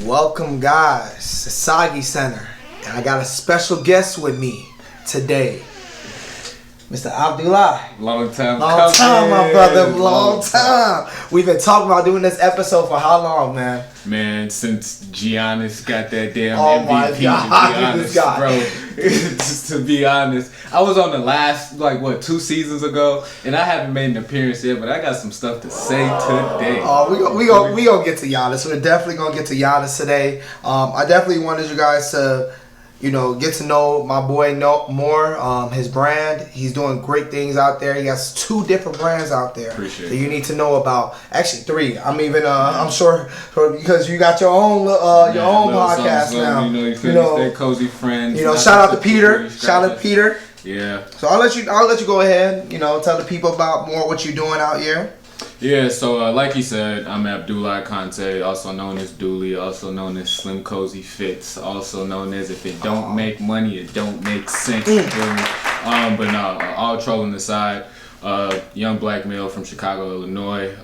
Welcome, guys, to Sagiecenter, and I got a special guest with me today, Mr. Doulie. Long time, my brother. Long time. We've been talking about doing this episode for how long, man? Man, since Giannis got that damn Oh my MVP. God, to be honest, this guy. bro. Just to be honest, I was on the last 2 seasons ago, and I haven't made an appearance yet, but I got some stuff to say today. Oh, we gonna get to Giannis. We're definitely gonna get to Giannis today. I definitely wanted you guys to, get to know my boy more. His brand, he's doing great things out there. He has 2 different brands out there Appreciate that you need to know about. Actually, 3. I'm sure because you got your own podcast now. You stay cozy friends. Shout out to Peter. Shout out to Peter. Yeah. So I'll let you go ahead. Tell the people about more what you're doing out here. Yeah, so like he said, I'm Doulie Conte, also known as Doulie, also known as Slim Cozy Fits, also known as if it don't make money, it don't make sense. You feel me? But no, all trolling aside, young black male from Chicago, Illinois.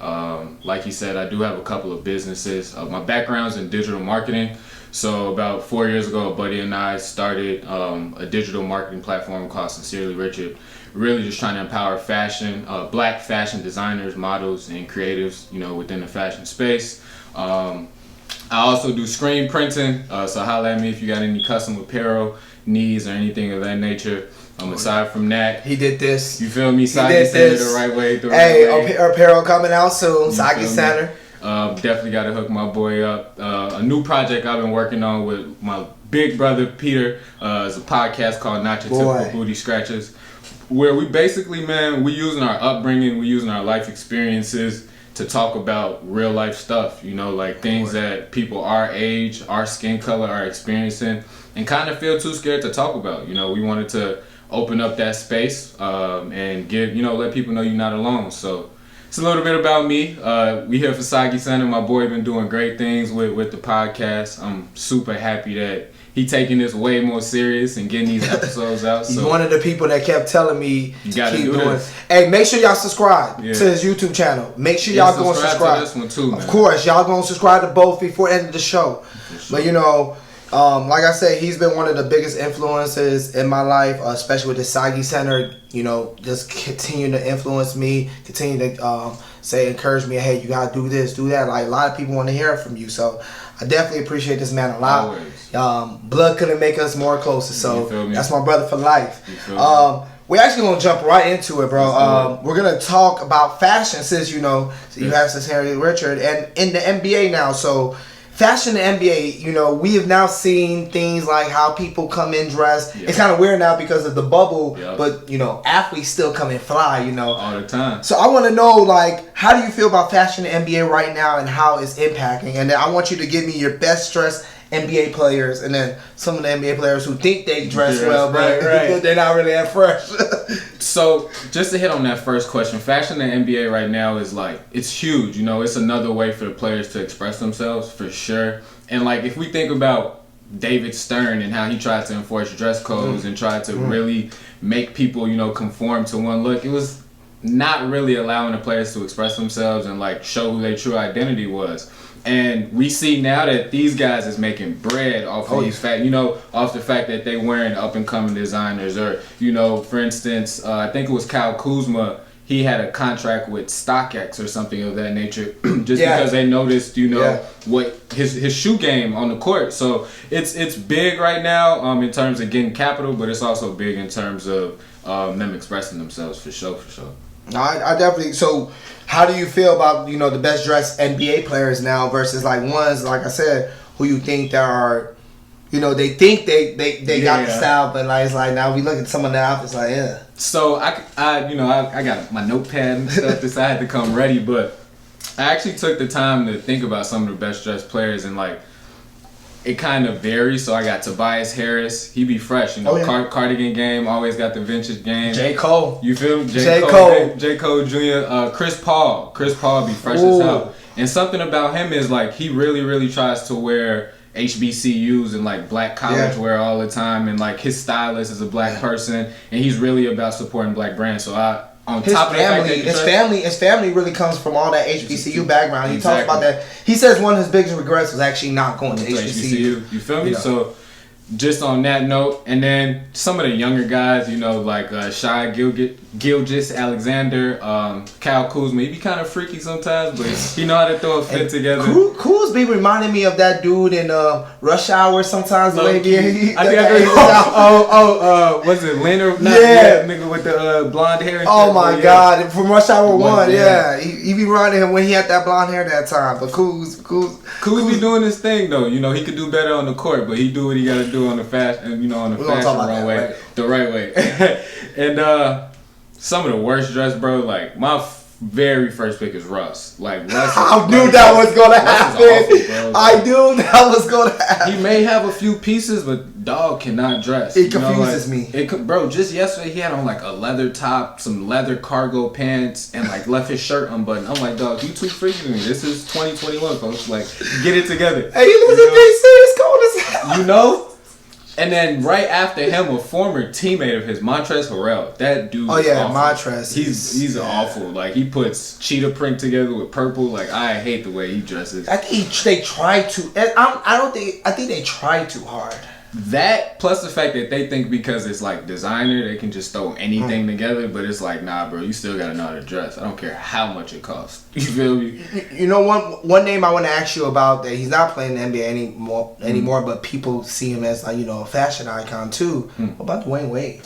Like he said, I do have a couple of businesses. My background's in digital marketing. So about 4 years ago, a buddy and I started a digital marketing platform called Sincerely Richard. Really just trying to empower fashion, black fashion designers, models, and creatives, within the fashion space. I also do screen printing, so holla at me if you got any custom apparel needs or anything of that nature. Aside from that, he did this. You feel me? Sagiecenter the right way. Apparel coming out soon. Sagiecenter. Definitely got to hook my boy up. A new project I've been working on with my big brother Peter is a podcast called Not Your Typical Booty Scratchers, where we basically, man, we using our upbringing, we using our life experiences to talk about real life stuff, things that people our age, our skin color are experiencing and kind of feel too scared to talk about. We wanted to open up that space and give, let people know you're not alone. So it's a little bit about me. We here for Sagiecenter. My boy been doing great things with the podcast. I'm super happy that he taking this way more serious and getting these episodes out. He's one of the people that kept telling me you gotta keep do doing. this. Hey, make sure y'all subscribe to his YouTube channel. Make sure y'all go and subscribe. To this one too, man. Of course, y'all gonna subscribe to both before the end of the show. Sure. But like I said, he's been one of the biggest influences in my life, especially with the Sagiecenter. Just continue to influence me, continue to encourage me. Hey, you gotta do this, do that. Like a lot of people want to hear it from you, so I definitely appreciate this man a lot. Always. Blood couldn't make us more closer, so that's my brother for life. We're actually gonna jump right into it, bro. We're gonna talk about fashion since you have Sincerely Richard and in the NBA now. So fashion in the NBA, we have now seen things like how people come in dressed. Yeah. It's kind of weird now because of the bubble, but athletes still come in fly, all the time. So I want to know, how do you feel about fashion in the NBA right now and how it's impacting? And then I want you to give me your best dressed NBA players, and then some of the NBA players who think they dress well, but they're not really that fresh. So just to hit on that first question, fashion in the NBA right now is it's huge. It's another way for the players to express themselves for sure. And if we think about David Stern and how he tried to enforce dress codes and tried to really make people, conform to one look, it was not really allowing the players to express themselves and show who their true identity was. And we see now that these guys is making bread off of these off the fact that they wearing up and coming designers, or for instance, I think it was Kyle Kuzma. He had a contract with StockX or something of that nature, just because they noticed, what his shoe game on the court. So it's big right now in terms of getting capital, but it's also big in terms of them expressing themselves for sure. I definitely. So, how do you feel about the best dressed NBA players now versus ones like I said who you think that are, they think they got the style, but it's now we look at some of the outfits So I got my notepad and stuff. I had to come ready, but I actually took the time to think about some of the best dressed players and it kind of varies. So I got Tobias Harris. He be fresh, cardigan game. Always got the vintage game. J. Cole. You feel me? J. Cole. J. Cole Jr. Chris Paul. Chris Paul be fresh as hell. And something about him is he really, really tries to wear HBCUs and black college wear all the time. And his stylist is a black person. And he's really about supporting black brands. So on his top family, of that, his family really comes from all that HBCU background. He talks about that. He says one of his biggest regrets was actually not going to HBCU. You feel me? So just on that note, and then some of the younger guys, you know, like Shai Gilgeous-Alexander, Kyle Kuzma, he be kind of freaky sometimes, but he know how to throw a fit together. Kuz be reminding me of that dude in Rush Hour sometimes. Was it Leonard? Yeah, nigga with the blonde hair. Oh my God, from Rush Hour 1, yeah. He be reminding him when he had that blonde hair that time. But Kuz be doing his thing though. You know, he could do better on the court, but he do what he got to do on the fashion, you know, on the fashion runway, the right way. And some of the worst dress, bro. Like my very first pick is Russ. Like Russ. I knew that was gonna happen. I knew that was gonna happen. He may have a few pieces, but dog cannot dress. It confuses me. Bro, just yesterday he had on like a leather top, some leather cargo pants, and like left his shirt unbuttoned. I'm like, dog, you too freaky to me. This is 2021, folks. Like, get it together. Hey, he lives in DC. It's cold as hell. You know. And then right after him, a former teammate of his, Montrezl Harrell. That dude. Oh yeah, awful. Montrezl. He's awful. Like he puts cheetah print together with purple. Like I hate the way he dresses. I think they try to. I think they try too hard. That plus the fact that they think because it's like designer, they can just throw anything together. But it's like, nah, bro, you still gotta know how to dress. I don't care how much it costs. You feel me? You know, one name I want to ask you about that he's not playing in the NBA anymore, but people see him as like, you know, a fashion icon too. What about Dwayne Wade?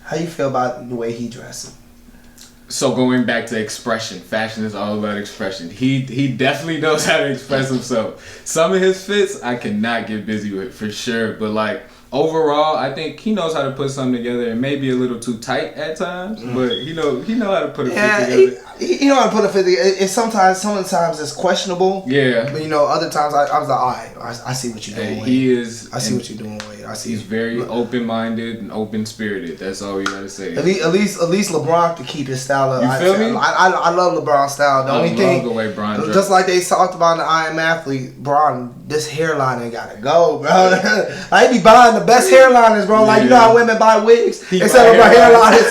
How you feel about the way he dresses? So going back to expression, fashion is all about expression. He definitely knows how to express himself. Some of his fits I cannot get busy with for sure, but like overall, I think he knows how to put something together. It may be a little too tight at times, but he know how to put a fit together. He know how to put a fit together. It's sometimes it's questionable. Yeah. But you know, other times I was like, all right, I see what you're doing. I see what you're doing. I see. He's very open-minded and open-spirited. That's all you gotta say. At least LeBron can keep his style up. You feel me? I love LeBron's style. The only thing, the way Bron dresses. Just like they talked about in the I Am Athlete, Bron, this hairline ain't gotta go, bro. I be buying the best hairliners, bro. Like you know how women buy wigs instead of hairliners.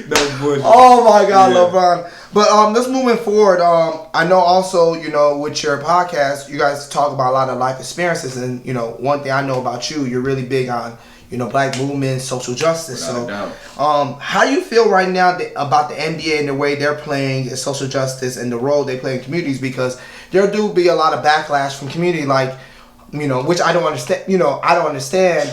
No bullshit. Oh my God, LeBron. But let's moving forward. I know also, you know, with your podcast, you guys talk about a lot of life experiences, and you know, one thing I know about you, you're really big on, you know, black movement, social justice. Without so, how do you feel right now about the NBA and the way they're playing in social justice and the role they play in communities? Because there do be a lot of backlash from community, like, you know, which I don't understand. You know, I don't understand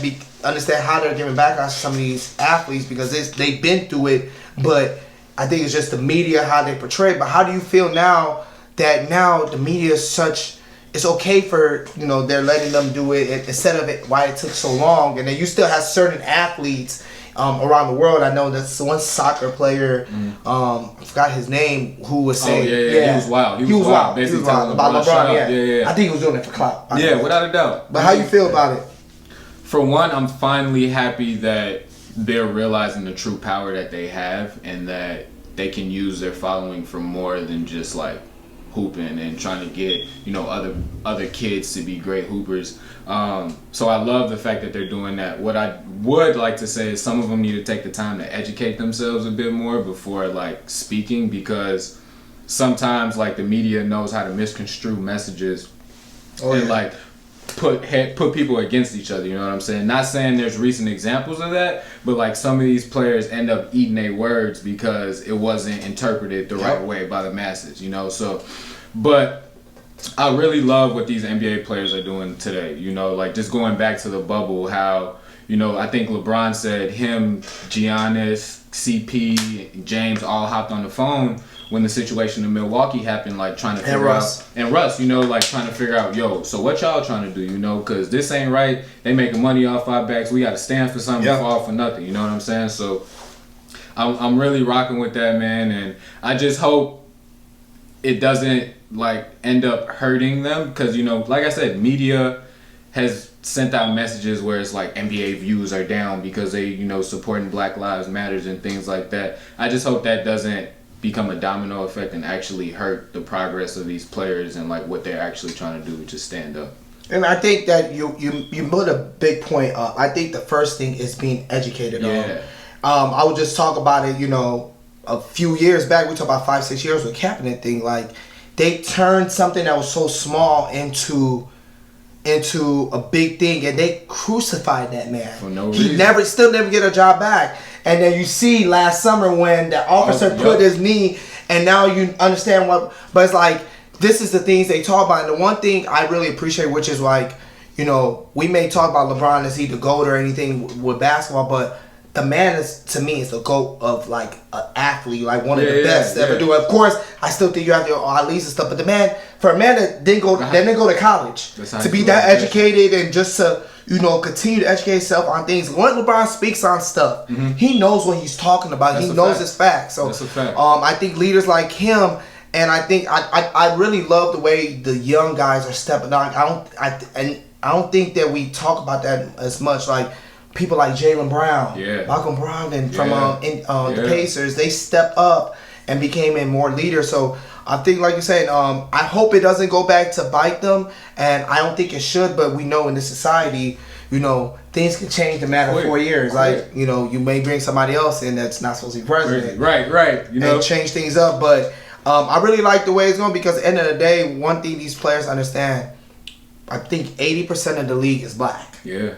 how they're giving backlash to some of these athletes because they've been through it, but I think it's just the media, how they portray it. But how do you feel now that the media is such, it's okay for, you know, they're letting them do it instead of it, why it took so long. And then you still have certain athletes around the world. I know that's one soccer player, I forgot his name, who was saying, he was wild. He was wild. Basically he was wild. About LeBron, yeah. I think he was doing it for clout. Without a doubt. But how you feel about it? For one, I'm finally happy that they're realizing the true power that they have and that they can use their following for more than just like hooping and trying to get, you know, other kids to be great hoopers. So I love the fact that they're doing that. What I would like to say is some of them need to take the time to educate themselves a bit more before like speaking, because sometimes like the media knows how to misconstrue messages and like put people against each other, you know what I'm saying? Not saying there's recent examples of that, but like some of these players end up eating their words because it wasn't interpreted the right way by the masses, you know? So, but I really love what these NBA players are doing today, you know, like just going back to the bubble, how, you know, I think LeBron said him, Giannis, CP, James all hopped on the phone when the situation in Milwaukee happened, like trying to figure out, and Russ, you know, like trying to figure out, yo, so what y'all trying to do, you know, because this ain't right. They making money off our backs. We got to stand for something, fall for nothing. You know what I'm saying? So I'm really rocking with that, man, and I just hope it doesn't like end up hurting them, because, you know, like I said, media has sent out messages where it's like NBA views are down because they, you know, supporting Black Lives Matters and things like that. I just hope that doesn't become a domino effect and actually hurt the progress of these players and like what they're actually trying to do, which is stand up. And I think that you put a big point up. I think the first thing is being educated on. I would just talk about it, you know, a few years back, we talked about 5-6 years with Kaepernick thing. Like, they turned something that was so small into a big thing, and they crucified that man. For no reason. He still never get a job back. And then you see last summer when the officer put his knee, and now you understand what. But it's like, this is the things they talk about. And the one thing I really appreciate, which is like, you know, we may talk about LeBron as he the GOAT or anything with basketball, but the man is, to me, is the GOAT of like an athlete, like one of the best to ever do it. Of course, I still think you have your elites and stuff, but the man, for a man that didn't go to college, to be that educated and just to, you know, continue to educate himself on things. When LeBron speaks on stuff, he knows what he's talking about. He knows his facts. So, I think leaders like him, and I think I really love the way the young guys are stepping on. I don't think that we talk about that as much. Like, people like Jaylen Brown, Malcolm Brogdon from the Pacers, they stepped up and became a more leader. So I think, like you said, I hope it doesn't go back to bite them, and I don't think it should. But we know in this society, you know, things can change in a matter of 4 years. Like, you know, you may bring somebody else in that's not supposed to be president, right, you know, and change things up. But I really like the way it's going, because at the end of the day, one thing these players understand, I think 80% of the league is black. Yeah.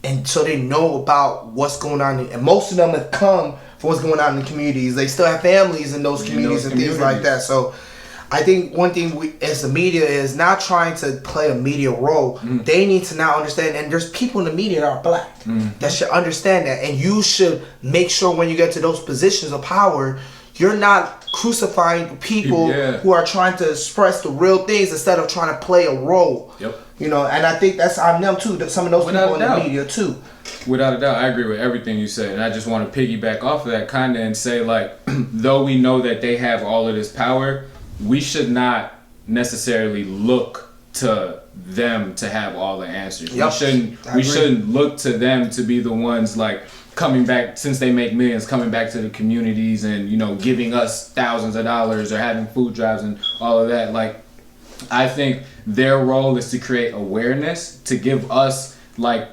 And so they know about what's going on. And most of them have come from what's going on in the communities. They still have families in those communities and things like that. So I think one thing we, as the media, is not trying to play a media role. They need to now understand, and there's people in the media that are black that should understand that. And you should make sure when you get to those positions of power, you're not crucifying people who are trying to express the real things instead of trying to play a role. You know, and I think that's on them too. Some of those people in the media too. Without a doubt, I agree with everything you said, and I just want to piggyback off of that kind of and say, like, though we know that they have all of this power, we should not necessarily look to them to have all the answers. We shouldn't look to them to be the ones, like, coming back, since they make millions, coming back to the communities and, you know, giving us thousands of dollars or having food drives and all of that. Like, I think their role is to create awareness, to give us, like,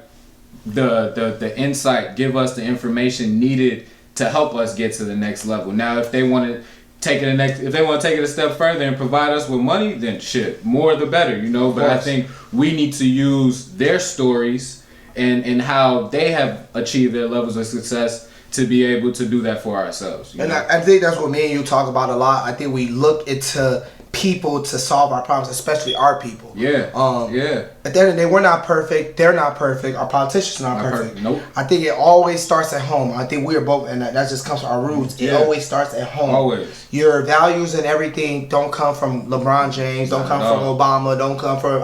the insight, give us the information needed to help us get to the next level. Now, if they want to take it a step further and provide us with money, then shit, more the better, you know. But I think we need to use their stories and how they have achieved their levels of success to be able to do that for ourselves. And I think that's what me and you talk about a lot. I think we look into people to solve our problems, especially our people. At the end of the day, we're not perfect. They're not perfect. Our politicians are not perfect. Nope. I think it always starts at home. I think we are both, and that just comes from our roots. It always starts at home. Always. Your values and everything don't come from LeBron James. Don't come from Obama. Don't come from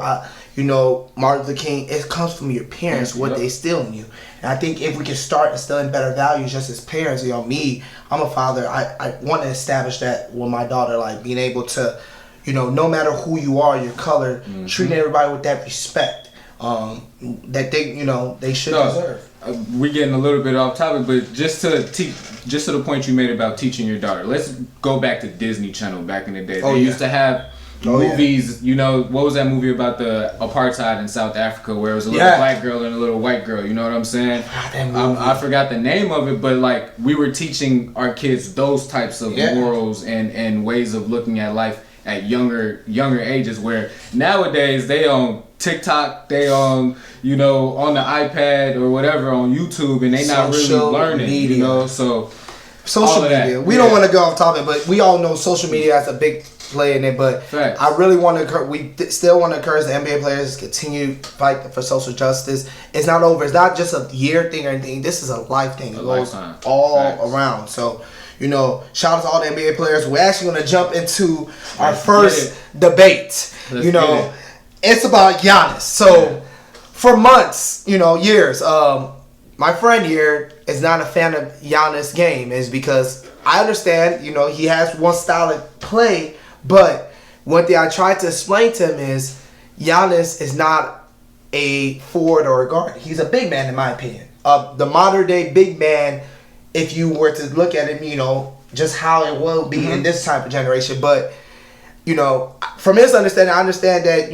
Martin Luther King. It comes from your parents, what they instill in you. And I think if we can start instilling better values just as parents, me, I'm a father. I want to establish that with my daughter, like being able to, no matter who you are, your color, treating everybody with that respect that they should deserve. We're getting a little bit off topic, but just to the point you made about teaching your daughter, let's go back to Disney Channel back in the day. They used to have movies, what was that movie about the apartheid in South Africa where it was a little black girl and a little white girl, you know what I'm saying? I forgot the name of it, but like we were teaching our kids those types of morals and ways of looking at life at younger ages, where nowadays they on TikTok, they on on the iPad or whatever on YouTube, and they not really learning, so social media. We don't want to go off topic, but we all know social media has a big play in it. But I really want to. We still want to encourage the NBA players to continue fight for social justice. It's not over. It's not just a year thing or anything. This is a life thing. It goes all around. So. Shout out to all the NBA players. We're actually going to jump into our first debate. It's about Giannis. So, for months, years, my friend here is not a fan of Giannis' game. Is because I understand, he has one style of play, but one thing I tried to explain to him is Giannis is not a forward or a guard. He's a big man, in my opinion. The modern day big man. If you were to look at him, just how it will be in this type of generation. But, from his understanding, I understand that,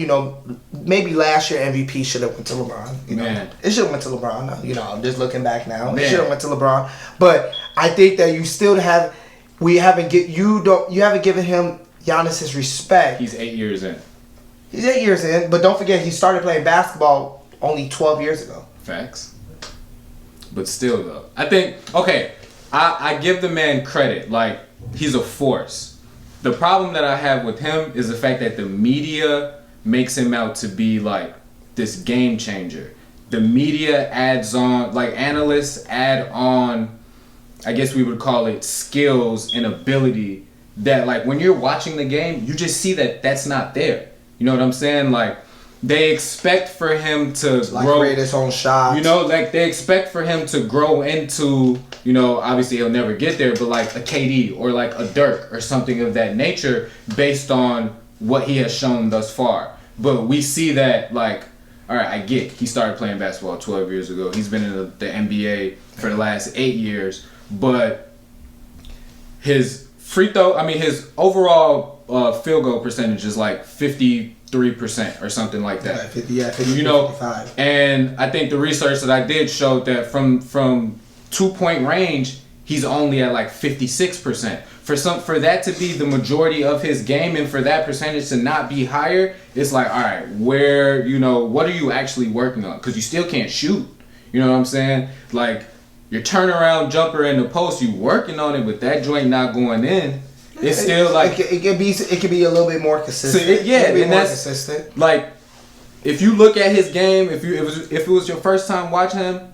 maybe last year MVP should have went to LeBron. You know, it should have went to LeBron. You know, I'm just looking back now. It should have went to LeBron. But I think that you still you haven't given him Giannis his respect. He's 8 years in. He's 8 years in, but don't forget he started playing basketball only 12 years ago. Facts. But still, though, I think I give the man credit. Like, he's a force. The problem that I have with him is the fact that the media makes him out to be like this game changer. The media adds on, like analysts add on, I guess we would call it skills and ability that, like, when you're watching the game, you just see that that's not there. You know what I'm saying? Like, they expect for him to grow, create his own shot. You know, like they expect for him to grow into, you know, obviously he'll never get there, but like a KD or like a Dirk or something of that nature based on what he has shown thus far. But we see that, like, all right, I get he started playing basketball 12 years ago. He's been in the NBA for the last 8 years, but his his overall field goal percentage is like 53% or something like that. 50, you know, 55. And I think the research that I did showed that from 2-point range, he's only at like 56%. For that to be the majority of his game and for that percentage to not be higher, it's like, all right, where, you know, what are you actually working on? Because you still can't shoot. You know what I'm saying? Like, your turnaround jumper in the post, you working on it, but that joint not going in. It's still like it could be a little bit more consistent. So and that's consistent. Like, if you look at his game, if it was your first time watching him,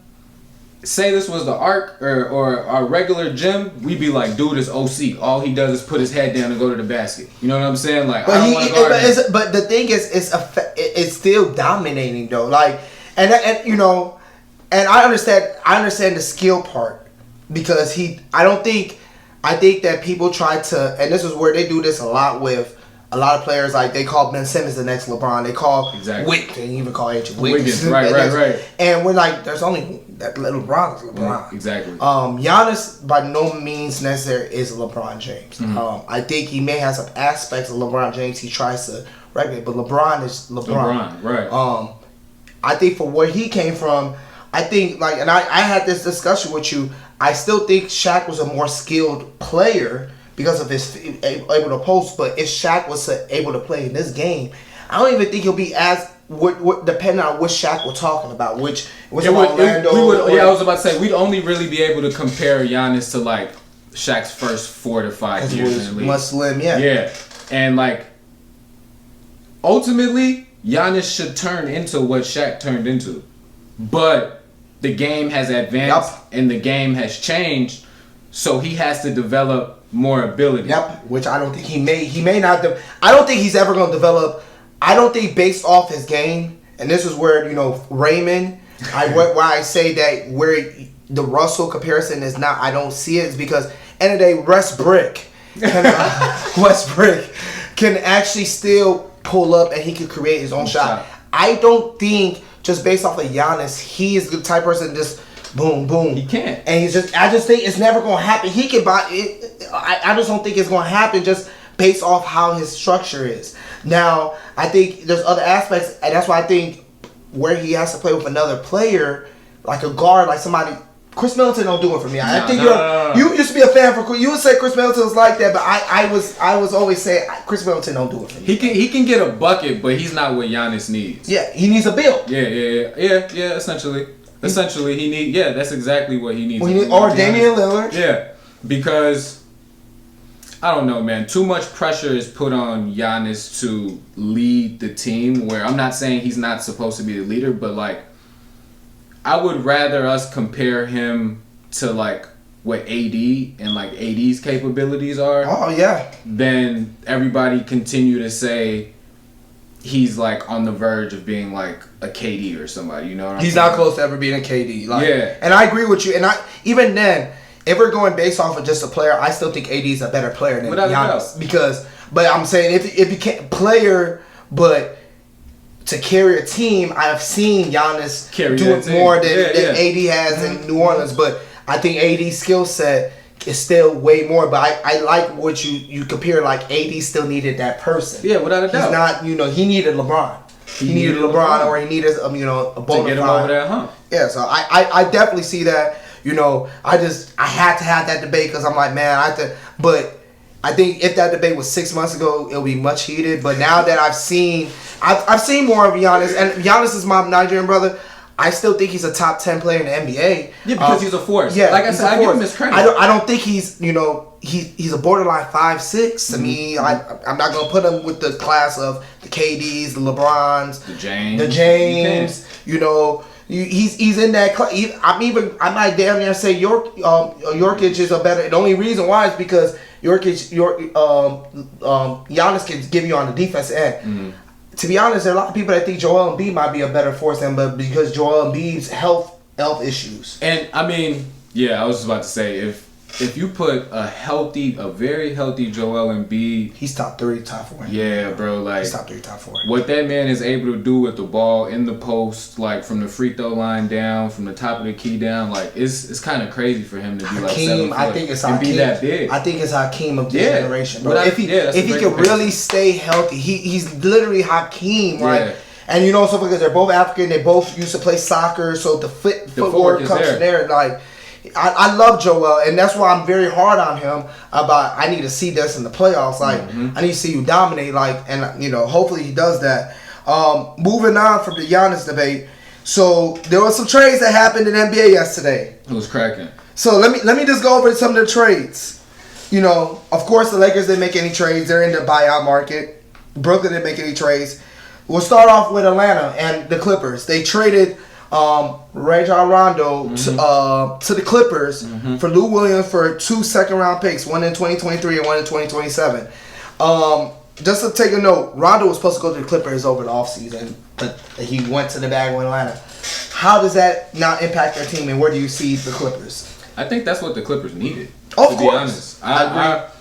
say this was the Arc or our regular gym, we'd be like, dude is OC. All he does is put his head down and go to the basket. You know what I'm saying? Like, but but the thing is, it's still dominating though. Like, and you know, and I understand the skill part because I think that people try to, and this is where they do this a lot with a lot of players. Like, they call Ben Simmons the next LeBron. They call Wick. They even call Andrew Wiggins. Right. And we're like, there's only that LeBron is LeBron. Exactly. Giannis by no means necessarily is LeBron James. Mm-hmm. I think he may have some aspects of LeBron James he tries to replicate, but LeBron is LeBron. Right. I think for where he came from, I think, like, and I had this discussion with you. I still think Shaq was a more skilled player because of his able to post. But if Shaq was able to play in this game, I don't even think he'll be as depending on which Shaq we're talking about. Which Orlando? I was about to say we'd only really be able to compare Giannis to like Shaq's first 4 to 5 years in the league. Much slim, yeah. Yeah, and like ultimately, Giannis should turn into what Shaq turned into, but the game has advanced and the game has changed, so he has to develop more ability. Yep, which I don't think he may not. I don't think he's ever going to develop. I don't think based off his game, and this is where, you know, Raymond, why I say that where the Russell comparison is not, I don't see it, is because end of the day, Westbrook can actually still pull up and he can create his own shot. I don't think just based off of Giannis, he is the type of person to just boom, boom. He can't. And I just think it's never going to happen. He can buy it. I just don't think it's going to happen just based off how his structure is. Now, I think there's other aspects, and that's why I think where he has to play with another player, like a guard, like somebody. Chris Middleton don't do it for me. I think you used to be a fan for. You would say Chris Middleton was like that, but I was always saying Chris Middleton don't do it for me. He can get a bucket, but he's not what Giannis needs. Yeah, he needs a build. Yeah. Essentially, he need. Yeah, that's exactly what he needs. Or Damian Lillard. Yeah, because I don't know, man. Too much pressure is put on Giannis to lead the team. Where I'm not saying he's not supposed to be the leader, but like, I would rather us compare him to like what AD and like AD's capabilities are. Oh yeah. Than everybody continue to say he's like on the verge of being like a KD or somebody. You know what I'm saying? He's not close to ever being a KD. Like, yeah. And I agree with you. And even then, if we're going based off of just a player, I still think AD is a better player than Giannis. But I'm saying if you can't player, but to carry a team, I've seen Giannis do it more than AD has in New Orleans. But I think AD's skill set is still way more. But I like what you compare. Like, AD still needed that person. Yeah, without a doubt. He's not, he needed LeBron. he needed LeBron, or he needed a bona fide to get him over that hump. Yeah, so I definitely see that. I had to have that debate because I'm like, man, but I think if that debate was 6 months ago, it'll be much heated. But now that I've seen more of Giannis, and Giannis is my Nigerian brother. I still think he's a top 10 player in the NBA. Yeah, because he's a force. Yeah, like I said, I give him his credit. I don't think he's he's a borderline 5'6". To me, I'm not gonna put him with the class of the KDs, the LeBrons, the James. He's in that. I might damn near say Jokic is a better. The only reason why is because Giannis can give you on the defensive end. Mm-hmm. To be honest, there are a lot of people that think Joel Embiid might be a better force than, but because Joel Embiid's health issues. And I mean, yeah, I was just about to say if you put a very healthy Joel Embiid, he's top 3, top 4. Yeah, bro, like he's top 3, top 4. What that man is able to do with the ball in the post, like from the free throw line down, from the top of the key down, like it's kind of crazy for him to be like 7 foot I think it's and Hakeem, be that big. I think it's Hakeem of this generation, bro. If he can really stay healthy, he's literally Hakeem, right? Yeah. And so because they're both African, they both used to play soccer, so the footwork comes from there. Like, I love Joel, and that's why I'm very hard on him about I need to see this in the playoffs. Like, I need to see you dominate, like, and hopefully he does that. Moving on from the Giannis debate, so there were some trades that happened in NBA yesterday. It was cracking. So let me just go over some of the trades. Of course the Lakers didn't make any trades. They're in the buyout market. Brooklyn didn't make any trades. We'll start off with Atlanta and the Clippers. They traded Rajon Rondo to the Clippers for Lou Williams for 2 second-round picks, one in 2023 and one in 2027. Just to take a note, Rondo was supposed to go to the Clippers over the offseason, but he went to the bag with Atlanta. How does that not impact their team, and where do you see the Clippers? I think that's what the Clippers needed, to be honest. I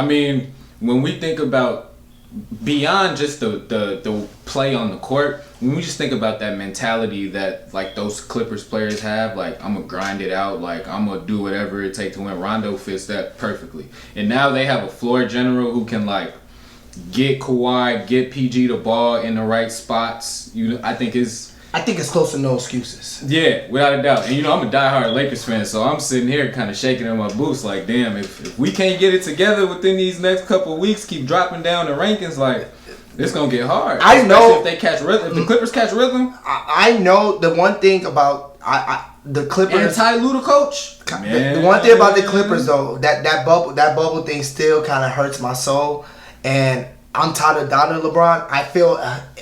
mean, when we think about beyond just the play on the court, when we just think about that mentality that like those Clippers players have, like I'm gonna grind it out, like I'm gonna do whatever it takes to win. Rondo fits that perfectly, and now they have a floor general who can like get Kawhi, get PG the ball in the right spots. I think it's close to no excuses. Yeah, without a doubt. And I'm a diehard Lakers fan, so I'm sitting here kind of shaking in my boots like, damn, if we can't get it together within these next couple of weeks, keep dropping down the rankings, like it's gonna get hard. I know if they catch rhythm, if the Clippers catch rhythm. I know the one thing about the Clippers and Ty Lue, the coach. The one thing about the Clippers though, that bubble thing still kind of hurts my soul, and I'm tired of Donald LeBron. I feel,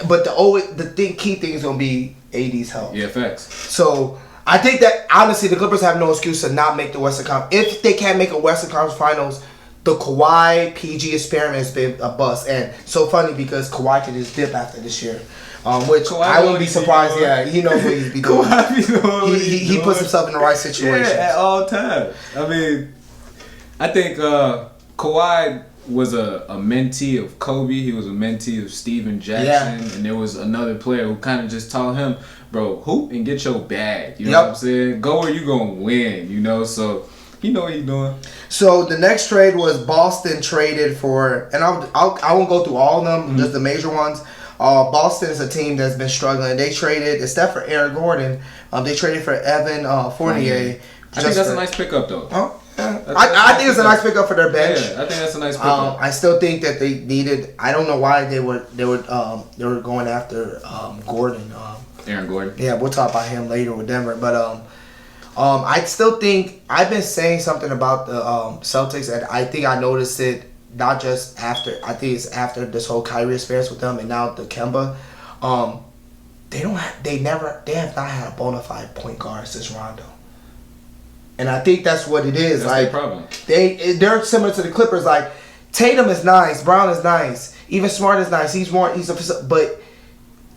but the key thing is gonna be AD's health. Yeah, facts. So I think that honestly, the Clippers have no excuse to not make the Western Conference. If they can't make a Western Conference Finals, the Kawhi PG experiment has been a bust, and so funny because Kawhi can just dip after this year, which Kawhi I wouldn't be surprised. Yeah, he knows what he's be doing. He puts himself in the right situation. Yeah, at all times. I mean, I think Kawhi was a mentee of Kobe. He was a mentee of Steven Jackson. And there was another player who kind of just taught him, bro, hoop and get your bag. You know what I'm saying? Go where you gonna win, so he know what he's doing. So the next trade was Boston traded for, and I won't go through all of them, just the major ones. Boston is a team that's been struggling. They traded, instead for Aaron Gordon, they traded for Evan Fournier. I think that's a nice pickup though. Oh. I think it's a nice pickup for their bench. Yeah, I think that's a nice pickup. I still think that they needed. I don't know why they were going after Gordon. Aaron Gordon. Yeah, we'll talk about him later with Denver. But I still think I've been saying something about the Celtics, and I think I noticed it not just after. I think it's after this whole Kyrie experience with them, and now the Kemba. They have not had a bona fide point guard since Rondo. And I think that's what it is. That's like their problem. They're similar to the Clippers. Like Tatum is nice, Brown is nice, even Smart is nice. But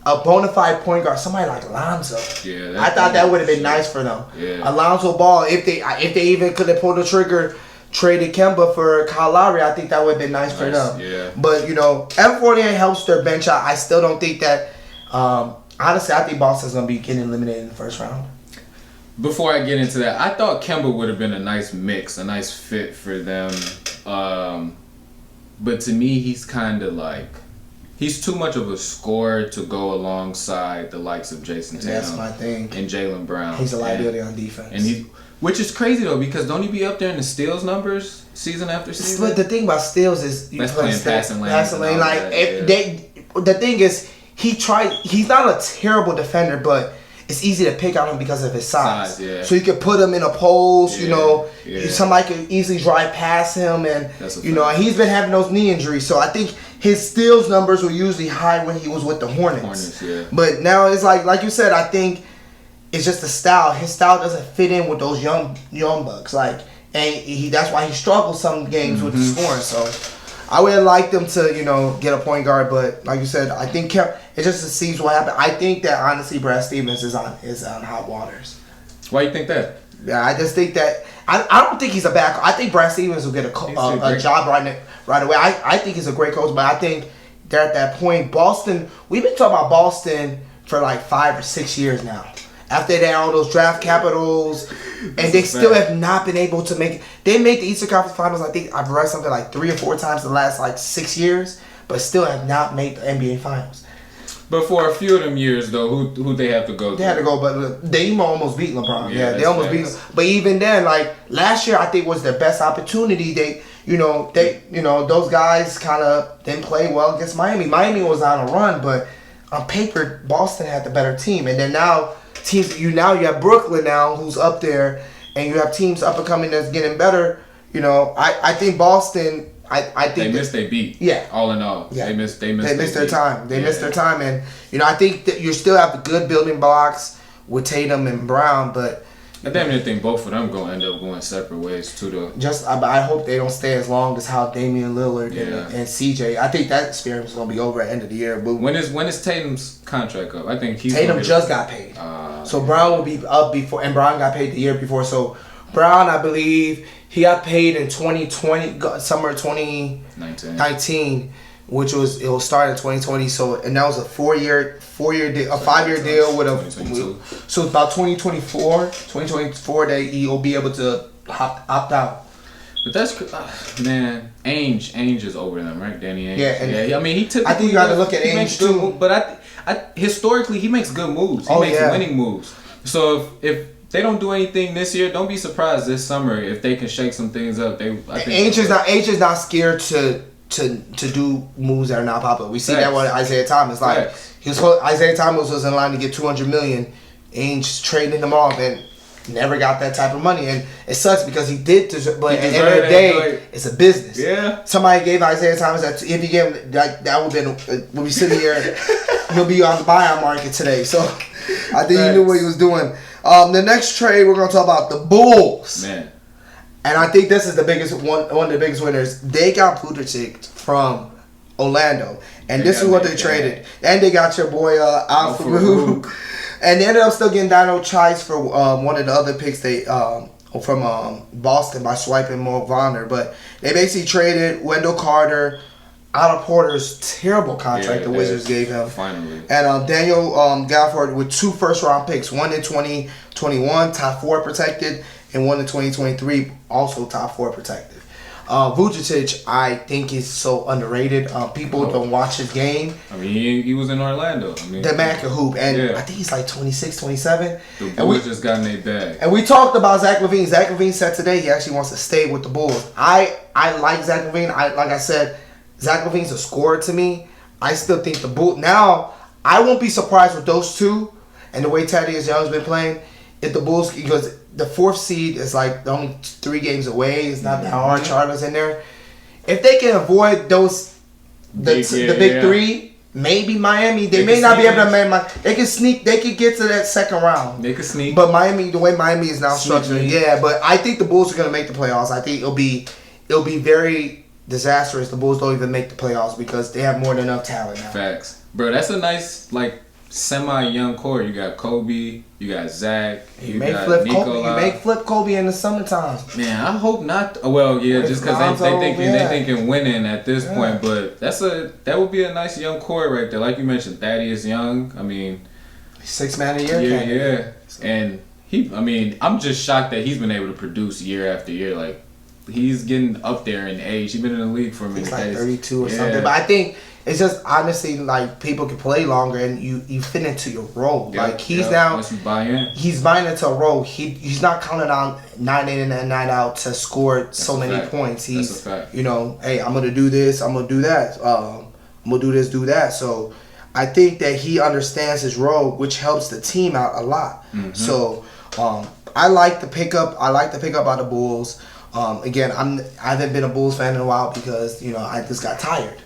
a bona fide point guard, somebody like Alonzo. Yeah, I thought that would have been nice for them. Yeah. Alonzo Ball, if they even could have pulled the trigger, traded Kemba for Kyle Lowry, I think that would have been nice for them. Yeah. But Evan Fournier helps their bench out. I still don't think that. Honestly, I think Boston's gonna be getting eliminated in the first round. Before I get into that, I thought Kemba would have been a nice mix, a nice fit for them. But to me, he's kind of like He's too much of a scorer to go alongside the likes of Jason Tatum. That's my thing. And Jaylen Brown. He's a liability on defense. And which is crazy though, because don't he be up there in the steals numbers season after season? But the thing about steals is that's playing passing lane. Like the thing is, he's not a terrible defender, but it's easy to pick on him because of his size. Yeah. So you can put him in a post, Yeah. somebody can easily drive past him, and he's been having those knee injuries. So I think his steals numbers were usually high when he was with the Hornets. But now it's like you said, I think it's just the style. His style doesn't fit in with those young bucks. Like, and that's why he struggles some games with the scoring. So I would have liked them to, get a point guard, but like you said, I think it just seems what happened. I think that honestly, Brad Stevens is on hot waters. Why you think that? Yeah, I just think that I don't think he's a bad. I think Brad Stevens will get a job right away. I think he's a great coach, but I think they're at that point. Boston, we've been talking about Boston for like 5 or 6 years now. After they had all those draft capitals, and they still have not been able to make it. They made the Eastern Conference Finals, I think I've read something like 3 or 4 times in the last 6 years, but still have not made the NBA Finals. But for a few of them years, though, who they have to go to? They had to go, but they almost beat LeBron. Yeah, they almost beat him. But even then, last year, I think was their best opportunity. Those guys kind of didn't play well against Miami. Miami was on a run, but on paper, Boston had the better team. And then now teams, you have Brooklyn now who's up there, and you have teams up and coming that's getting better. I think Boston. I think they missed their beat. Yeah. All in all, they missed their time. They missed their time, and I think that you still have the good building blocks with Tatum and Brown, but I damn near think both of them gonna end up going separate ways too, though. I hope they don't stay as long as how Damian Lillard and CJ. I think that experience is gonna be over at the end of the year. But when is Tatum's contract up? I think Tatum just got paid, so Brown will be up before, and Brown got paid the year before. So Brown, I believe, he got paid in 2020, summer 2019, which it'll start in 2020. So, and that was a 4-year deal, a 5-year deal with so it's about 2024 that he'll be able to opt out. But that's man, Ainge is over them, right? Danny Ainge. Yeah. I mean, he took. I think you got to look at Ainge too. But I historically he makes good moves. He makes winning moves. So if they don't do anything this year, don't be surprised this summer if they can shake some things up. Ainge is not scared to do moves that are not popular. We see that with Isaiah Thomas. Isaiah Thomas was in line to get $200 million. Ainge trading him off and never got that type of money, and it sucks because he did. But at the end of the day, it's a business. Yeah. Somebody gave Isaiah Thomas that. If he gave him that would have been when we sit here, he'll be on the buyout market today. So I think he knew what he was doing. The next trade we're gonna talk about the Bulls. Man. And I think this is the biggest one of the biggest winners. They got Vucevic from Orlando, and this is what they traded. And they got your boy Al-Farouq, and they ended up still getting Dino Chice for one of the other picks they from Boston by swiping Mo Wagner. But they basically traded Wendell Carter, Otto Porter's terrible contract the Wizards gave him. Finally. And Daniel Gafford with 2 first-round picks, one in 2021, top 4 protected, and one in 2023, also top 4 protected. Vucevic, I think, is so underrated. People don't watch his game. I mean, he was in Orlando. The man can hoop, and I think he's like 26, 27. The Bulls just got in their bag. And we talked about Zach LaVine. Zach LaVine said today he actually wants to stay with the Bulls. I like Zach LaVine. Like I said, Zach LaVine's a scorer to me. I still think the Bulls. Now, I won't be surprised with those two and the way Thaddeus Young's been playing. If the Bulls, because the 4th seed is like only 3 games away. It's not that hard. Charlott's in there. If they can avoid those, the big 3, maybe Miami. They may not be able to make. They can sneak. They could get to that second round. They could sneak. But Miami, the way Miami is now structured, But I think the Bulls are going to make the playoffs. I think it'll be very disastrous. The Bulls don't even make the playoffs because they have more than enough talent now. Facts, bro. That's a nice semi-young core. You got Kobe, you got Zach, you got Nikolai. You make flip Kobe in the summertime. Man, I hope not. Well, yeah, just because they thinking winning at this point. But that would be a nice young core right there. Like you mentioned, Thaddeus Young. I mean, 6 man a year. Yeah. And I'm just shocked that he's been able to produce year after year. Like, he's getting up there in age. He's been in the league for a minute. He's like 32 or something. But I think It's just honestly like people can play longer and you fit into your role. Yeah, like he's once you buy in. He's buying into a role. He's not counting on night in and night out to score so many points. He's hey, I'm gonna do this, I'm gonna do that. I'm gonna do this, do that. So I think that he understands his role, which helps the team out a lot. Mm-hmm. So I like the pickup. I like the pickup by the Bulls. Again, I haven't been a Bulls fan in a while because I just got tired.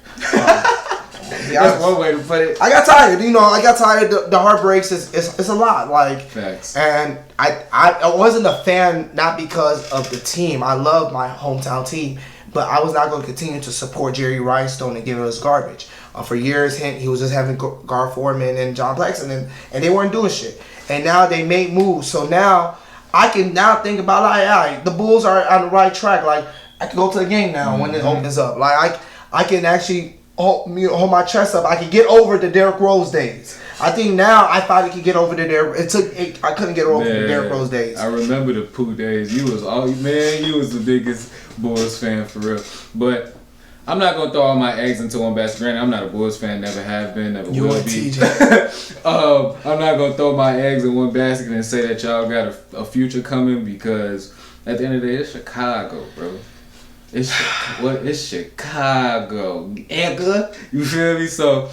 That's one way to put it. I got tired. I got tired. The heartbreaks is a lot. Like, facts. And I wasn't a fan not because of the team. I love my hometown team, but I was not going to continue to support Jerry Rhinestone and give us garbage. For years, he was just having Gar Forman and John Paxson, and they weren't doing shit. And now they made moves. So now I can now think about the Bulls are on the right track. Like, I can go to the game now when it opens up. Like I can actually hold my chest up. I can get over the Derrick Rose days. I think now I finally can get over the Derrick. I couldn't get over the Derrick Rose days. I remember the Pooh days. You was the biggest Bulls fan for real. But I'm not gonna throw all my eggs into one basket. Granted, I'm not a Bulls fan. Never have been. Never will be. I'm not gonna throw my eggs in one basket and say that y'all got a future coming because at the end of the day, it's Chicago, bro. It's Chicago, nigga. You feel me? So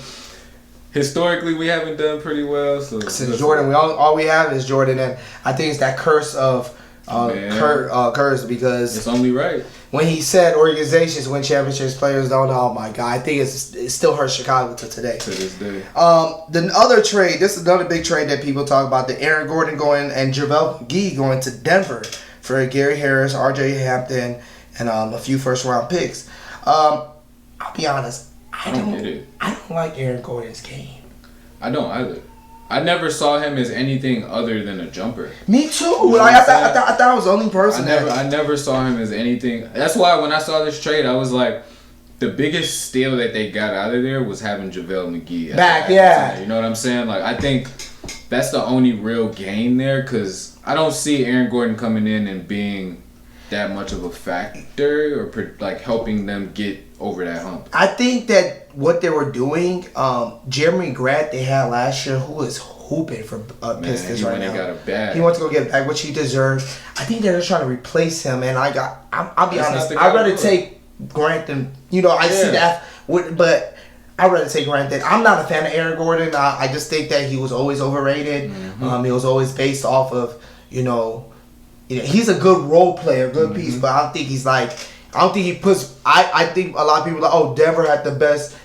historically, we haven't done pretty well. So since Jordan, all we have is Jordan, and I think it's that curse of curse because it's only right. When he said organizations win championships, players don't. Oh my God, I think it still hurts Chicago to today. To this day. The other trade, this is another big trade that people talk about: the Aaron Gordon going and JaVale McGee going to Denver for Gary Harris, R.J. Hampton, and a few first-round picks. I'll be honest, I don't get it. I don't like Aaron Gordon's game. I don't either. I never saw him as anything other than a jumper. Me too. Like I thought I was the only person. I never saw him as anything. That's why when I saw this trade, I was like, the biggest steal that they got out of there was having JaVale McGee back. Yeah. You know what I'm saying? Like I think that's the only real gain there because I don't see Aaron Gordon coming in and being that much of a factor or like helping them get over that hump. I think that what they were doing, Jeremy Grant they had last year, who is hooping for Pistons right now. Got a bag. He wants to go get a bag, which he deserves. I think they're just trying to replace him, and I'll be honest, I'd rather take Grant than see that, but I'd rather take Grant than. I'm not a fan of Aaron Gordon. I just think that he was always overrated. Mm-hmm. He was always based off of he's a good role player, good piece, but I don't think he's like. I don't think he puts. I think a lot of people are like, Denver had the best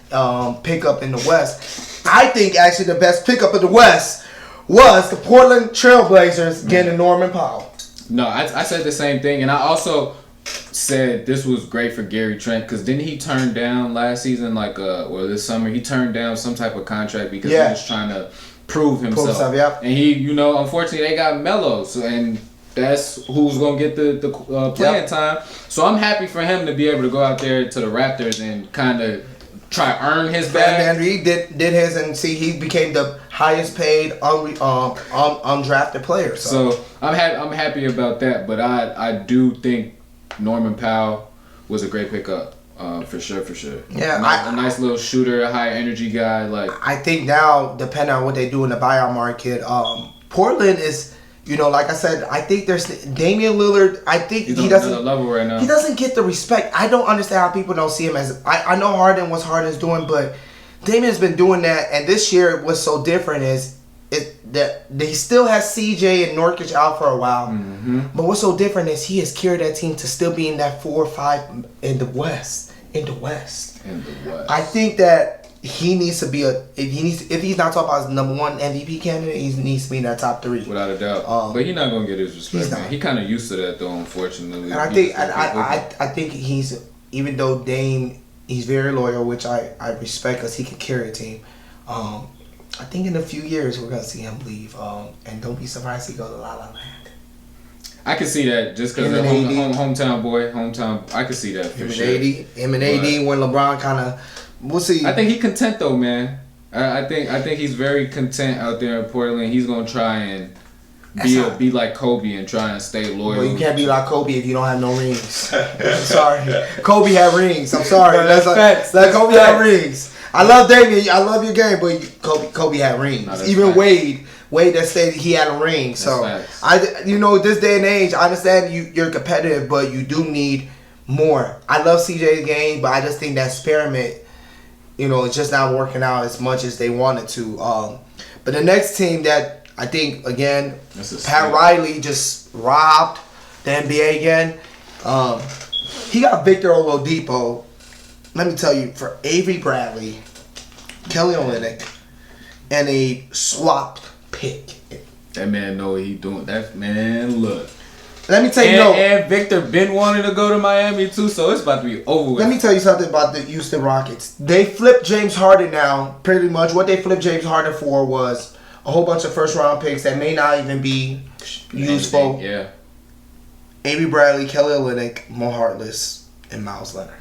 pickup in the West. I think actually the best pickup in the West was the Portland Trailblazers getting Norman Powell. No, I said the same thing, and I also said this was great for Gary Trent because didn't he turn down last season this summer he turned down some type of contract because he was trying to prove himself. And he unfortunately they got Melo, and that's who's gonna get the playing time. So I'm happy for him to be able to go out there to the Raptors and kind of try to earn his bag. And he did his, and he became the highest paid undrafted player. So I'm happy about that. But I do think Norman Powell was a great pickup. For sure. Yeah, a nice little shooter, a high energy guy. Like I think now, depending on what they do in the buyout market, Portland is. Like I said, I think there's Damian Lillard. I think he doesn't another level right now. He doesn't get the respect. I don't understand how people don't see him as. I know what Harden's doing, but Damian's been doing that. And this year, what's so different is that he still has CJ and Nurkic out for a while. Mm-hmm. But what's so different is he has carried that team to still be in that 4 or 5 in the West. I think that. He needs to be if he's not talking about his number 1 MVP candidate, he needs to be in that top 3 without a doubt. But he's not gonna get his respect. Man. He kind of used to that though, unfortunately. And I think he's even though Dame he's very loyal, which I respect because he can carry a team. I think in a few years we're gonna see him leave. And don't be surprised he goes to La La Land. I can see that just because hometown boy, I can see that for sure. Him and AD when LeBron kind of. We'll see. I think he's content though, man. I think he's very content out there in Portland. He's gonna try and be like Kobe and try and stay loyal. Well, you can't be like Kobe if you don't have no rings. I'm sorry. Kobe had rings. I'm sorry. Kobe had rings. I love Damian. I love your game, but Kobe had rings. No, even facts. Wade that stated he had a ring. That's so facts. This day and age, I understand you're competitive, but you do need more. I love CJ's game, but I just think that experiment, it's just not working out as much as they wanted to. But the next team that I think again, Pat Riley just robbed the NBA again. He got Victor Oladipo. Let me tell you, for Avery Bradley, Kelly Olynyk, and a swapped pick. That man know what he doing. That man, look. Let me tell you, and Victor been wanting to go to Miami too, so it's about to be over with. Let me tell you something about the Houston Rockets. They flipped James Harden now. Pretty much what they flipped James Harden for was a whole bunch of first-round picks that may not even be useful. Yeah. Avery Bradley, Kelly Olynyk, Mo Harkless, and Miles Leonard.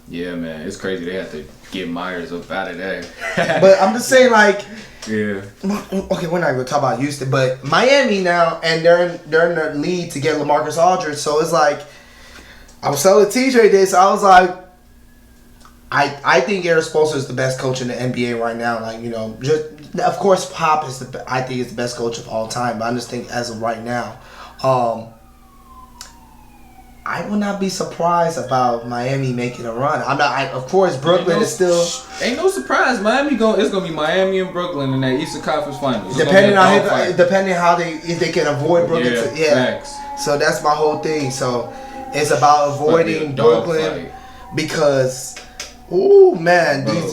Yeah, man, it's crazy. They had to get Myers up out of there. But I'm just saying, like, yeah. Okay, we're not going to talk about Houston, but Miami now, and they're in the lead to get LaMarcus Aldridge. So it's like, I was telling TJ this. I was like, I think Eric Spoelstra is the best coach in the NBA right now. Like, just of course, Pop is I think is the best coach of all time. But I just think as of right now. I would not be surprised about Miami making a run. Of course, Brooklyn is still. Ain't no surprise. It's gonna be Miami and Brooklyn in that Eastern Conference Finals. Depending how if they can avoid Brooklyn. Facts. So that's my whole thing. So it's about avoiding Brooklyn because, Miami,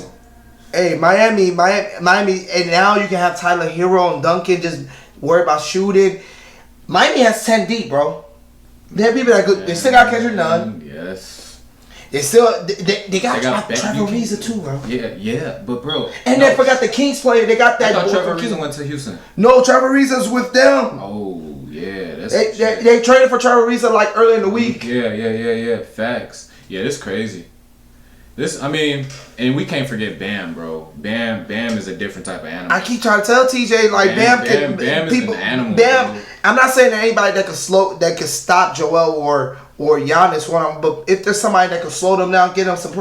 and now you can have Tyler Hero and Duncan just worry about shooting. Miami has 10 deep, bro. They have people that good. They still got Kendrick Nunn. Yes. They got Trevor Ariza too, bro. Yeah, but bro. And they forgot the Kings player. They got that. I thought Trevor Ariza went to Houston. No, Trevor Ariza's with them. Oh yeah, they traded for Trevor Ariza like early in the week. Yeah. Facts. Yeah, this crazy. And we can't forget Bam, bro. Bam is a different type of animal. I keep trying to tell TJ Bam is an animal. Bam. Bro. I'm not saying that anybody that could stop Joel or Giannis, but if there's somebody that could slow them down, get them some.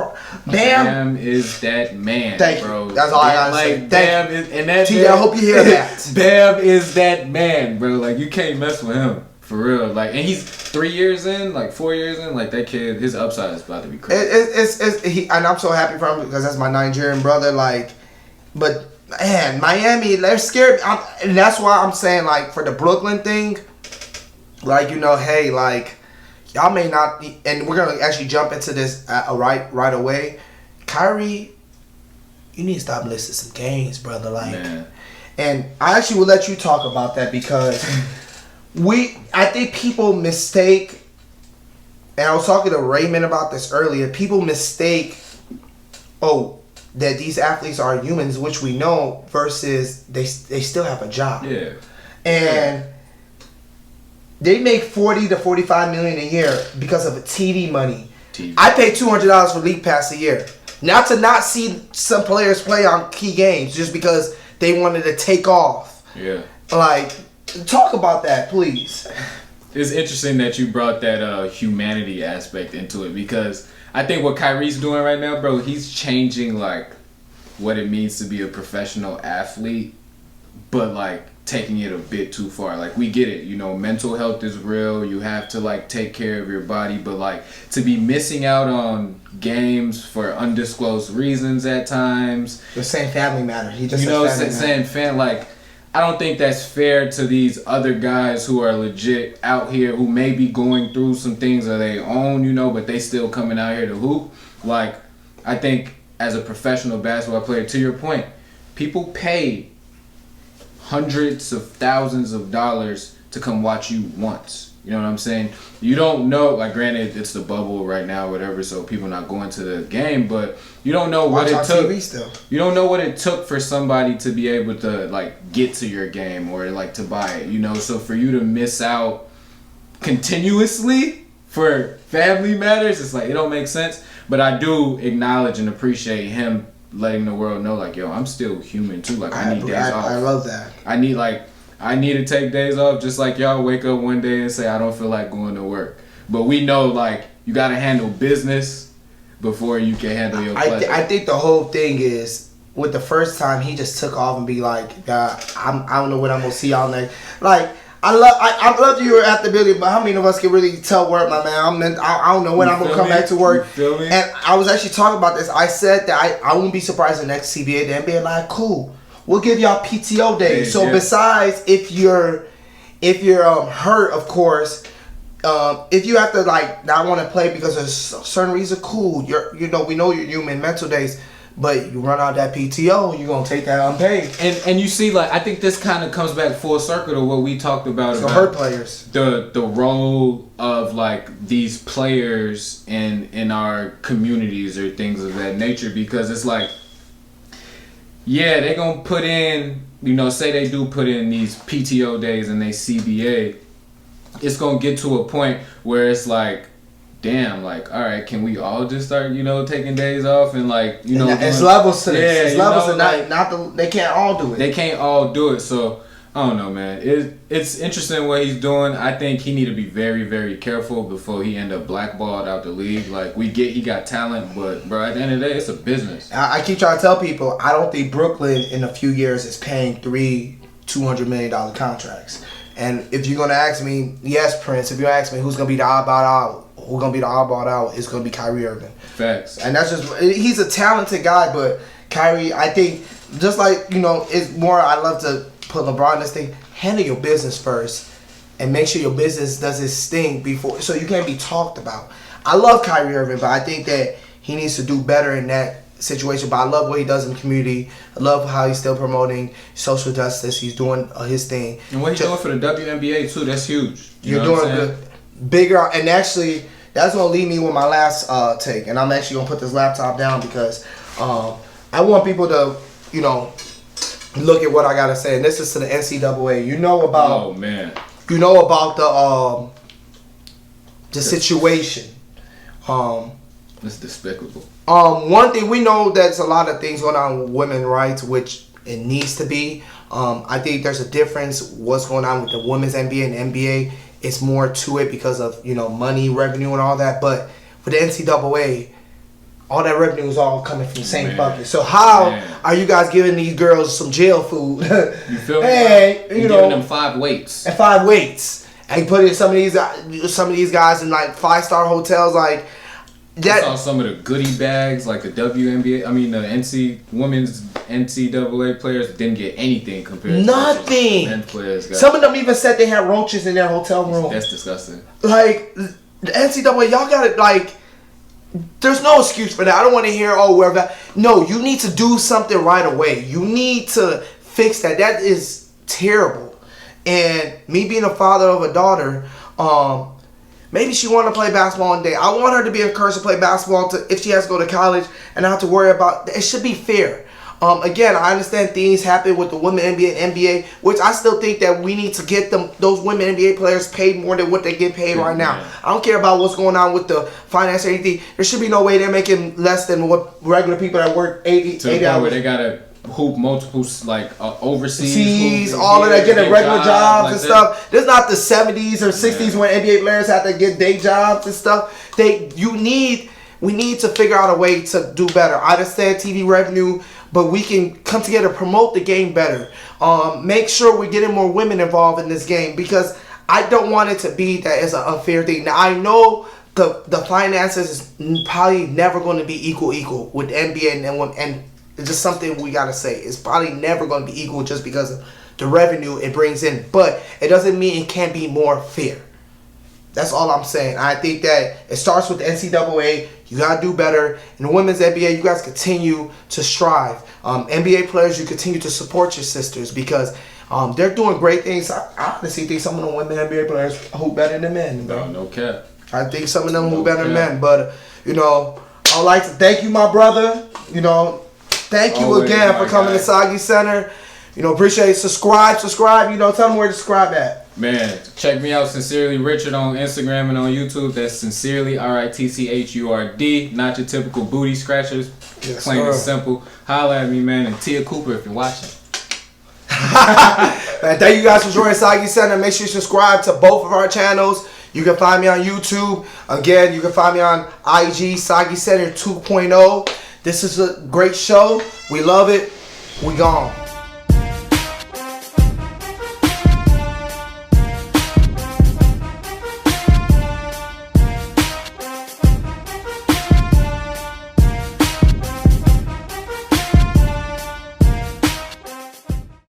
Bam is that man, bro. That's all I gotta say. Bam is, and that TJ, I hope you hear that. Bam is that man, bro. Like you can't mess with him. For real, like, and he's 3 years in, like 4 years in, like that kid, his upside is about to be crazy. And I'm so happy for him because that's my Nigerian brother. Like, but man, Miami, they're scared, and that's why I'm saying like for the Brooklyn thing, like hey, like y'all may not, and we're gonna actually jump into this right away. Kyrie, you need to stop listing some games, brother. Like, man. And I actually will let you talk about that because. I think people mistake, and I was talking to Raymond about this earlier, people mistake, that these athletes are humans, which we know, versus they still have a job. Yeah. And they make $40 to $45 million a year because of TV money. I pay $200 for League Pass a year. Not to not see some players play on key games just because they wanted to take off. Yeah. Like... Talk about that, please. It's interesting that you brought that humanity aspect into it because I think what Kyrie's doing right now, bro, he's changing like what it means to be a professional athlete, but like taking it a bit too far. Like we get it, mental health is real. You have to like take care of your body, but like to be missing out on games for undisclosed reasons at times. You're saying family matters. He just saying like. I don't think that's fair to these other guys who are legit out here who may be going through some things of their own, but they still coming out here to hoop. Like, I think as a professional basketball player, to your point, people pay hundreds of thousands of dollars to come watch you once. You know what I'm saying? You don't know, like granted it's the bubble right now, whatever, so people not going to the game, but you don't know what it took. TV still. You don't know what it took for somebody to be able to like get to your game or like to buy it, So for you to miss out continuously for family matters, it's like it don't make sense. But I do acknowledge and appreciate him letting the world know, like, yo, I'm still human too. Like I need days off. I love that. I need to take days off just like y'all wake up one day and say, I don't feel like going to work. But we know, like, you got to handle business. before you can handle your pleasure. I think the whole thing is, with the first time, he just took off and be like, God, I don't know when I'm going to see y'all next. Like, I love you at the building, but how many of us can really tell work, my man? I don't know when I'm going to come back to work. You feel me? And I was actually talking about this. I said that I wouldn't be surprised the next CBA, the NBA, like, cool. We'll give y'all PTO days. So besides, if you're hurt, of course, if you have to like not want to play because of a certain reason, cool. We know you're human, mental days, but you run out that PTO, you're gonna take that unpaid. And you see, like, I think this kind of comes back full circle to what we talked about. So hurt players. The role of like these players in our communities or things of that nature, because it's like, yeah, they're gonna put in, say they do put in these PTO days and they CBA. It's gonna get to a point where it's like, damn, like, all right, can we all just start, taking days off and like, it's levels to this. It's levels to they can't all do it. They can't all do it. So I don't know, man. It's interesting what he's doing. I think he need to be very, very careful before he end up blackballed out the league. Like, he got talent, but bro, at the end of the day, it's a business. I keep trying to tell people, I don't think Brooklyn in a few years is paying $200 million contracts. And if you're gonna ask me, yes, Prince. If you ask me who's gonna be the oddball out, it's gonna be Kyrie Irving. Facts. And that's just, he's a talented guy, but Kyrie, I think, just like it's more. I love to put LeBron in this thing. Handle your business first, and make sure your business does its thing before, so you can't be talked about. I love Kyrie Irving, but I think that he needs to do better in that situation. But I love what he does in the community. I love how he's still promoting social justice. He's doing his thing. And what he's doing for the WNBA too, that's huge. You're doing the bigger, and actually that's gonna lead me with my last take. And I'm actually gonna put this laptop down because I want people to look at what I gotta say. And this is to the NCAA. Oh man. About the situation. It's despicable. One thing we know, there's a lot of things going on with women's rights, which it needs to be. I think there's a difference what's going on with the women's NBA and NBA. It's more to it because of money, revenue, and all that. But with the NCAA, all that revenue is all coming from the same bucket. So how are you guys giving these girls some jail food? You feel me? Hey, giving them 5 weights. And 5 weights, and putting some of these guys in like 5-star hotels, like. I saw some of the goodie bags, like the WNBA. I mean, the women's NCAA players didn't get anything compared to nothing. Men players got. Some of them even said they had roaches in their hotel room. That's disgusting. Like, the NCAA, y'all got it. Like, there's no excuse for that. I don't want to hear, wherever. No, you need to do something right away. You need to fix that. That is terrible. And me being a father of a daughter, maybe she want to play basketball one day. I want her to be encouraged to play basketball if she has to go to college and not have to worry about. It should be fair. Again, I understand things happen with the women NBA and NBA, which I still think that we need to get those women NBA players paid more than what they get paid right now. I don't care about what's going on with the finance or anything. There should be no way they're making less than what regular people that work 80 hours. Where they gotta hoop multiple overseas, all of that, getting regular jobs and stuff. There's not the 70s or 60s when NBA players have to get day jobs and stuff. We need to figure out a way to do better. I understand TV revenue, but we can come together, promote the game better. Make sure we're getting more women involved in this game, because I don't want it to be that it's an unfair thing. Now, I know the finances is probably never going to be equal with the NBA and it's just something we got to say. It's probably never going to be equal just because of the revenue it brings in. But it doesn't mean it can't be more fair. That's all I'm saying. I think that it starts with the NCAA. You got to do better. In the women's NBA, you guys continue to strive. NBA players, you continue to support your sisters, because they're doing great things. I honestly think some of the women NBA players hoop better than men. Bro. No cap. I think some of them hoop better than men. But, I'd like to thank you, my brother. Thank you again for coming to Sagiecenter. Appreciate it. Subscribe. Tell them where to subscribe at. Man, check me out, Sincerely Richard, on Instagram and on YouTube. That's Sincerely, RITCHURD. Not your typical booty scratchers. Yes, plain and simple. Holla at me, man. And Tia Cooper if you're watching. Man, thank you guys for joining Sagiecenter. Make sure you subscribe to both of our channels. You can find me on YouTube. Again, you can find me on IG, Sagiecenter 2.0. This is a great show. We love it. We gone.